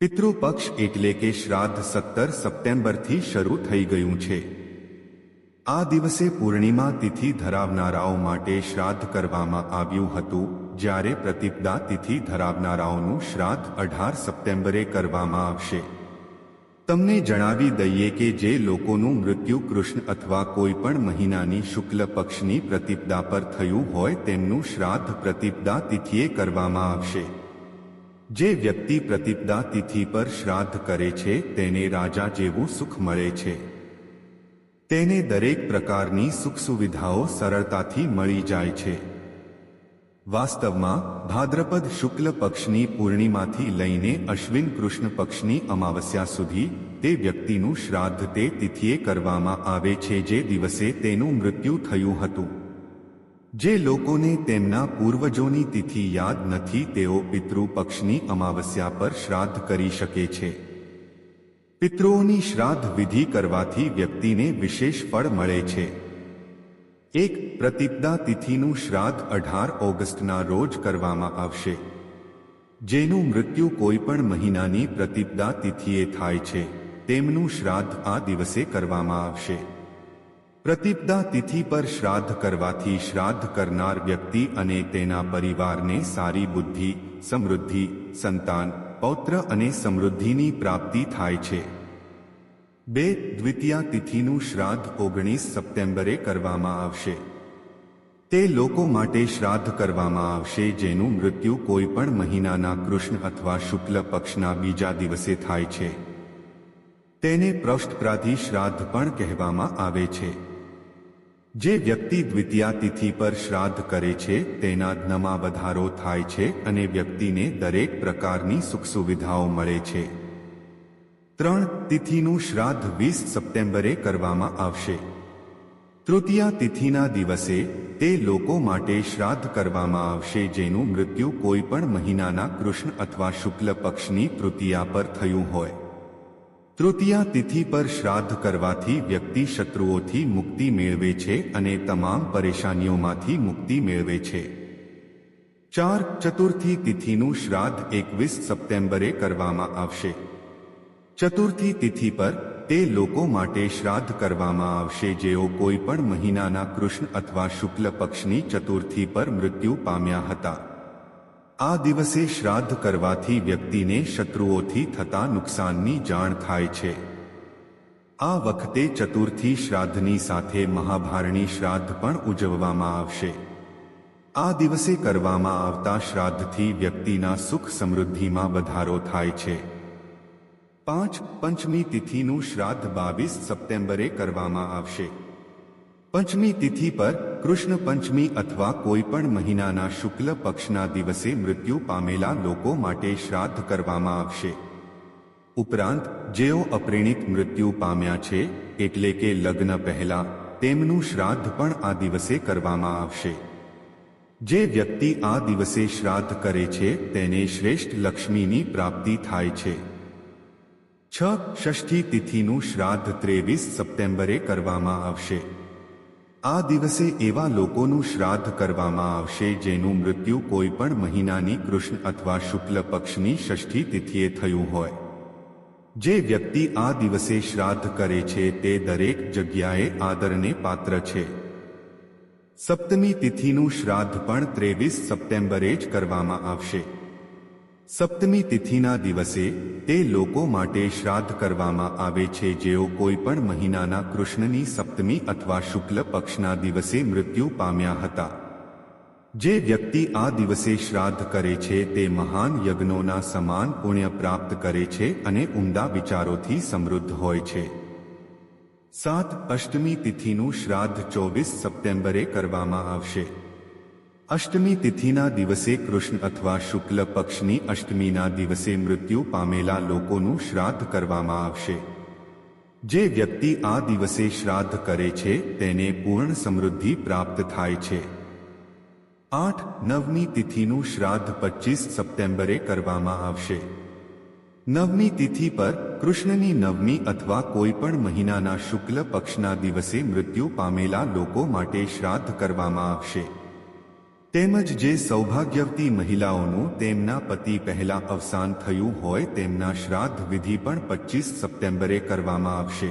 પિતૃપક્ષ એટલે કે શ્રાદ્ધ 17 સપ્ટેમ્બરથી શરૂ થઈ ગયું છે। આ દિવસે પૂર્ણિમા તિથિ ધરાવનારાઓ માટે શ્રાદ્ધ કરવામાં આવ્યું હતું, જ્યારે પ્રતિપદા તિથિ ધરાવનારાઓનું શ્રાદ્ધ 18 સપ્ટેમ્બરે કરવામાં આવશે। તમને જણાવી દઈએ કે જે લોકોનું મૃત્યુ કૃષ્ણ અથવા કોઈ પણ મહિનાની શુક્લ પક્ષની પ્રતિપદા પર થયું હોય તેમનું શ્રાદ્ધ પ્રતિપદા તિથિએ કરવામાં આવશે। જે વ્યક્તિ પ્રતિપદા તિથિ પર શ્રાદ્ધ કરે છે તેને રાજા જેવું સુખ મળે છે। તેને દરેક પ્રકારની સુખ સુવિધાઓ સરળતાથી મળી જાય છે। વાસ્તવમાં ભાદ્રપદ શુક્લ પક્ષની પૂર્ણિમાથી લઈને અશ્વિન કૃષ્ણ પક્ષની અમાવસ્યા સુધી તે વ્યક્તિનું શ્રાદ્ધ તે તિથિએ કરવામાં આવે છે જે દિવસે તેનું મૃત્યુ થયું હતું। જે લોકોને તેમના પૂર્વજોની તિથિ યાદ નથી તેઓ પિતૃ પક્ષની અમાવસ્યા પર શ્રાદ્ધ કરી શકે છે। પિતૃઓની શ્રાદ્ધ વિધિ કરવાથી વ્યક્તિને વિશેષ ફળ મળે છે। 1. પ્રતિપદા તિથિનું શ્રાદ્ધ 18 ઓગસ્ટના રોજ કરવામાં આવશે। જેનું મૃત્યુ કોઈ પણ મહિનાની પ્રતિપદા તિથિએ થાય છે તેમનું શ્રાદ્ધ આ દિવસે કરવામાં આવશે। પ્રતિપદા તિથિ પર શ્રાદ્ધ કરવાથી શ્રાદ્ધ કરનાર વ્યક્તિ અને તેના પરિવારને સારી બુદ્ધિ, સમૃદ્ધિ, સંતાન, પૌત્ર અને સમૃદ્ધિની પ્રાપ્તિ થાય છે। 2. દ્વિતીયા તિથિનું શ્રાદ્ધ 19 સપ્ટેમ્બરે કરવામાં આવશે। તે લોકો માટે શ્રાદ્ધ કરવામાં આવશે જેનું મૃત્યુ કોઈ પણ મહિનાના કૃષ્ણ અથવા શુક્લ પક્ષના બીજા દિવસે થાય છે। તેને પૃષ્ઠપ્રાધિ શ્રાદ્ધ પણ કહેવામાં આવે છે। જે વ્યક્તિ દ્વિતીયા તિથિ પર શ્રાદ્ધ કરે છે તેના ધનમાં વધારો થાય છે અને વ્યક્તિને દરેક પ્રકારની સુખ સુવિધાઓ મળે છે। 3. તિથિનું શ્રાદ્ધ 20 સપ્ટેમ્બરે કરવામાં આવશે। તૃતીયા તિથિના દિવસે તે લોકો માટે શ્રાદ્ધ કરવામાં આવશે જેનું મૃત્યુ કોઈ પણ મહિનાના કૃષ્ણ અથવા શુક્લ પક્ષની તૃતીયા પર થયું હોય। તૃતીયા તિથિ પર શ્રાદ્ધ કરવાથી વ્યક્તિ શત્રુઓથી મુક્તિ મેળવે છે અને તમામ પરેશાનીઓમાંથી મુક્તિ મેળવે છે। 4. ચતુર્થી તિથિનું શ્રાદ્ધ 21 સપ્ટેમ્બરે કરવામાં આવશે। ચતુર્થી તિથિ પર તે લોકો માટે શ્રાદ્ધ કરવામાં આવશે જેઓ કોઈ પણ મહિનાના કૃષ્ણ અથવા શુક્લ પક્ષની ચતુર્થી પર મૃત્યુ પામ્યા હતા। આ દિવસે શ્રાદ્ધ કરવાથી વ્યક્તિને શત્રુઓથી થતા નુકસાનની જાણ થાય છે। આ વખતે ચતુર્થી શ્રાદ્ધની સાથે મહાભારણી શ્રાદ્ધ પણ ઉજવવામાં આવશે। આ દિવસે કરવામાં આવતા શ્રાદ્ધથી વ્યક્તિના સુખ સમૃદ્ધિમાં વધારો થાય છે। 5. પંચમી તિથિનું શ્રાદ્ધ 22 સપ્ટેમ્બરે કરવામાં આવશે। પંચમી તિથિ પર કૃષ્ણ પંચમી અથવા કોઈ પણ મહિનાના શુક્લ પક્ષના દિવસે મૃત્યુ પામેલા લોકો માટે શ્રાદ્ધ કરવામાં આવશે। ઉપરાંત જેઓ અપરિણિત મૃત્યુ પામ્યા છે એટલે કે લગ્ન પહેલા તેમનું શ્રાદ્ધ પણ આ દિવસે કરવામાં આવશે। જે વ્યક્તિ આ દિવસે શ્રાદ્ધ કરે છે તેને શ્રેષ્ઠ લક્ષ્મીની પ્રાપ્તિ થાય છે। 6. ષષ્ઠી તિથિનું શ્રાદ્ધ 23 સપ્ટેમ્બરે કરવામાં આવશે। આ દિવસે એવા લોકોનું શ્રાદ્ધ કરવામાં આવશે જેનું મૃત્યુ કોઈ પણ મહિનાની કૃષ્ણ અથવા શુક્લ પક્ષની ષષ્ઠી તિથિએ થયું હોય। જે વ્યક્તિ આ દિવસે શ્રાદ્ધ કરે છે તે દરેક જગ્યાએ આદરને પાત્ર છે। સપ્તમી તિથિનું શ્રાદ્ધ પણ 23 સપ્ટેમ્બરે જ કરવામાં આવશે। સપ્તમી તિથિના દિવસે તે લોકો માટે શ્રાદ્ધ કરવામાં આવે છે જેઓ કોઈ પણ મહિનાના કૃષ્ણની સપ્તમી અથવા શુક્લ પક્ષના દિવસે મૃત્યુ પામ્યા હતા। જે વ્યક્તિ આ દિવસે શ્રાદ્ધ કરે છે તે મહાન યજ્ઞોના સમાન પુણ્ય પ્રાપ્ત કરે છે અને ઉમદા વિચારોથી સમૃદ્ધ હોય છે। 7. અષ્ટમી તિથિનું શ્રાદ્ધ 24 સપ્ટેમ્બરે કરવામાં આવશે। અષ્ટમી તિથિના દિવસે કૃષ્ણ અથવા શુક્લ પક્ષની અષ્ટમીના દિવસે મૃત્યુ પામેલા લોકોનું શ્રાદ્ધ કરવામાં આવશે। જે વ્યક્તિ આ દિવસે શ્રાદ્ધ કરે છે તેને પૂર્ણ સમૃદ્ધિ પ્રાપ્ત થાય છે। 8. નવમી તિથિનું શ્રાદ્ધ 25 સપ્ટેમ્બરે કરવામાં આવશે। નવમી તિથિ પર કૃષ્ણની નવમી અથવા કોઈ પણ મહિનાના શુક્લ પક્ષના દિવસે મૃત્યુ પામેલા લોકો માટે શ્રાદ્ધ કરવામાં આવશે। તેમજ જે સૌભાગ્યવતી મહિલાઓનું તેમના પતિ પહેલા અવસાન થયું હોય તેમના શ્રાદ્ધ વિધિ પણ 25 સપ્ટેમ્બરે કરવામાં આવશે.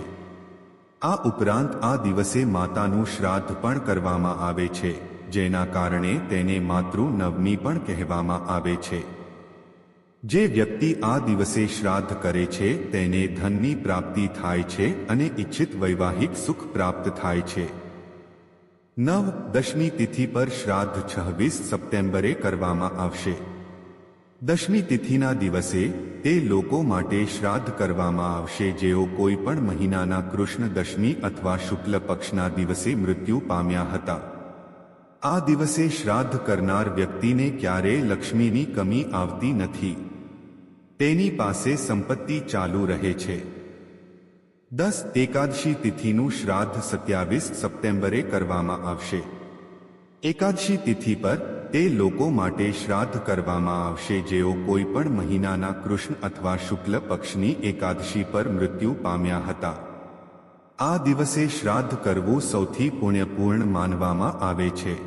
આ ઉપરાંત આ દિવસે માતાનું શ્રાદ્ધ પણ કરવામાં આવે છે, જેના કારણે તેને માતૃ નવમી પણ કહેવામાં આવે છે. જે વ્યક્તિ આ દિવસે શ્રાદ્ધ કરે છે તેને ધનની પ્રાપ્તિ થાય છે અને ઇચ્છિત વૈવાહિક સુખ પ્રાપ્ત થાય છે. 9. દશમી તિથિ પર શ્રાદ્ધ 26 સપ્ટેમ્બરે કરવામાં આવશે. દશમી તિથિના દિવસે તે લોકો માટે શ્રાદ્ધ કરવામાં આવશે જેઓ કોઈ પણ મહિનાના કૃષ્ણ દશમી અથવા શુક્લ પક્ષના દિવસે મૃત્યુ પામ્યા હતા. આ દિવસે શ્રાદ્ધ કરનાર વ્યક્તિને ક્યારેય લક્ષ્મીની કમી આવતી નથી. તેની પાસે સંપત્તિ ચાલુ રહે છે. 10. એકાદશી તિથિનું શ્રાદ્ધ 27 સપ્ટેમ્બરે કરવામાં આવશે. એકાદશી તિથિ પર તે લોકો માટે શ્રાદ્ધ કરવામાં આવશે જેઓ કોઈ પણ મહિનાના કૃષ્ણ અથવા શુક્લ પક્ષની એકાદશી પર મૃત્યુ પામ્યા હતા. આ દિવસે શ્રાદ્ધ કરવું સૌથી પુણ્યપૂર્ણ માનવામાં આવે છે.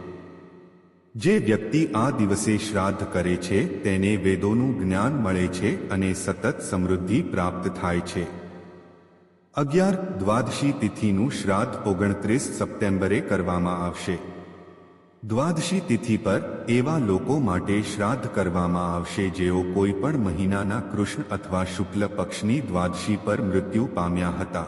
જે વ્યક્તિ આ દિવસે શ્રાદ્ધ કરે છે તેને વેદોનું જ્ઞાન મળે છે અને સતત સમૃદ્ધિ પ્રાપ્ત થાય છે. 11. દ્વાદશી તિથિનું શ્રાદ્ધ 29 સપ્ટેમ્બરે કરવામાં આવશે. દ્વાદશી તિથિ પર એવા લોકો માટે શ્રાદ્ધ કરવામાં આવશે જેઓ કોઈ પણ મહિનાના કૃષ્ણ અથવા શુક્લ પક્ષની દ્વાદશી પર મૃત્યુ પામ્યા હતા.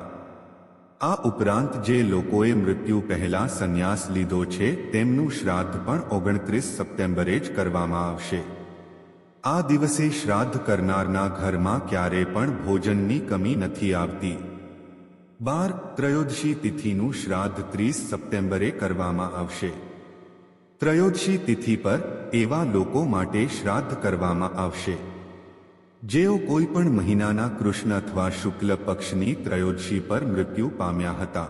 આ ઉપરાંત જે લોકોએ મૃત્યુ પહેલા સંન્યાસ લીધો છે તેમનું શ્રાદ્ધ પણ 29 સપ્ટેમ્બરે જ કરવામાં આવશે. આ દિવસે શ્રાદ્ધ કરનારના ઘરમાં ક્યારે પણ ભોજનની કમી નથી આવતી. 12. ત્રયોદશી તિથિનું શ્રાદ્ધ 30 સપ્ટેમ્બરે કરવામાં આવશે. ત્રયોદશી તિથિ પર એવા લોકો માટે શ્રાદ્ધ કરવામાં આવશે જેઓ કોઈ પણ મહિનાના કૃષ્ણ અથવા શુક્લ પક્ષની ત્રયોદશી પર મૃત્યુ પામ્યા હતા.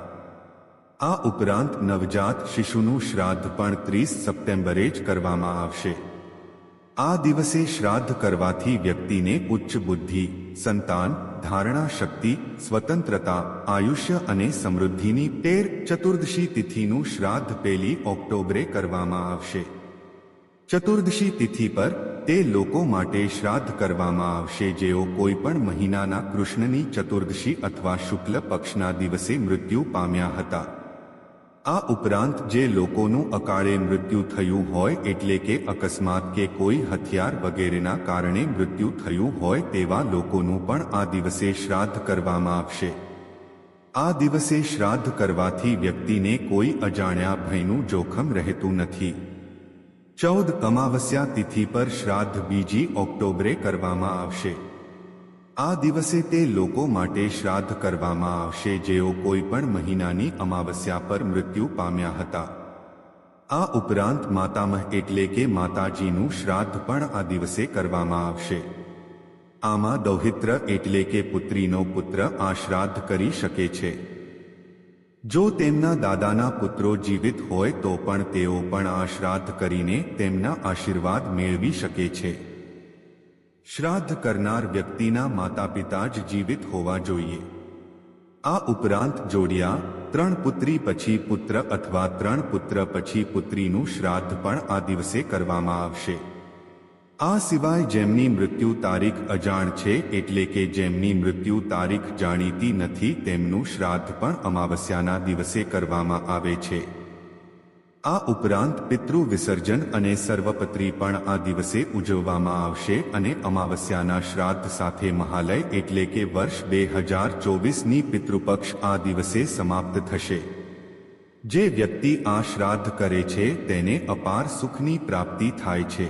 આ ઉપરાંત નવજાત શિશુનું શ્રાદ્ધ પણ 30 સપ્ટેમ્બરે જ કરવામાં આવશે. આ દિવસે શ્રાદ્ધ કરવાથી વ્યક્તિને ઉચ્ચ બુદ્ધિ, સંતાન, ધારણા શક્તિ, સ્વતંત્રતા, આયુષ્ય અને સમૃદ્ધિની 13. ચતુર્દશી તિથિનું શ્રાદ્ધ 1 ઓક્ટોબરે કરવામાં આવશે. ચતુર્દશી તિથિ પર તે લોકો માટે શ્રાદ્ધ કરવામાં આવશે જેઓ કોઈ પણ મહિનાના કૃષ્ણની ચતુર્દશી અથવા શુક્લ પક્ષના દિવસે મૃત્યુ પામ્યા હતા. આ ઉપરાંત જે લોકોનું અકાળે મૃત્યુ થયું હોય એટલે કે અકસ્માત કે કોઈ હથિયાર વગેરેના કારણે મૃત્યુ થયું હોય તેવા લોકોનું પણ આ દિવસે શ્રાદ્ધ કરવામાં આવશે. આ દિવસે શ્રાદ્ધ કરવાથી વ્યક્તિને કોઈ અજાણ્યા ભયનું જોખમ રહેતું નથી. 14. અમાવસ્યા તિથિ પર શ્રાદ્ધ 2 ઓક્ટોબરે કરવામાં આવશે. આ દિવસે તે લોકો માટે શ્રાદ્ધ કરવામાં આવશે જેઓ કોઈ પણ મહિનાની અમાવસ્યા પર મૃત્યુ પામ્યા હતા. આ ઉપરાંત માતામહ એટલે કે માતાજીનું શ્રાદ્ધ પણ આ દિવસે કરવામાં આવશે. આમાં દૌહિત્ર એટલે કે પુત્રીનો પુત્ર આ શ્રાદ્ધ કરી શકે છે. જો તેમના દાદાના પુત્રો જીવિત હોય તો પણ તેઓ પણ આ શ્રાદ્ધ કરીને તેમના આશીર્વાદ મેળવી શકે છે. શ્રાદ્ધ કરનાર વ્યક્તિના માતાપિતા જ જીવિત હોવા જોઈએ. આ ઉપરાંત જોડિયા, 3 પુત્રી પછી પુત્ર અથવા 3 પુત્ર પછી પુત્રીનું શ્રાદ્ધ પણ આ દિવસે કરવામાં આવશે. આ સિવાય જેમની મૃત્યુ તારીખ અજાણ છે એટલે કે જેમની મૃત્યુ તારીખ જાણીતી નથી તેમનું શ્રાદ્ધ પણ અમાવસ્યાના દિવસે કરવામાં આવે છે. આ ઉપરાંત પિતૃ વિસર્જન અને સર્વપત્રી પણ આ દિવસે ઉજવવામાં આવશે અને અમાવસ્યાના શ્રાદ્ધ સાથે મહાલય એટલે કે વર્ષ 2024ની પિતૃપક્ષ આ દિવસે સમાપ્ત થશે. જે વ્યક્તિ આ શ્રાદ્ધ કરે છે તેને અપાર સુખની પ્રાપ્તિ થાય છે.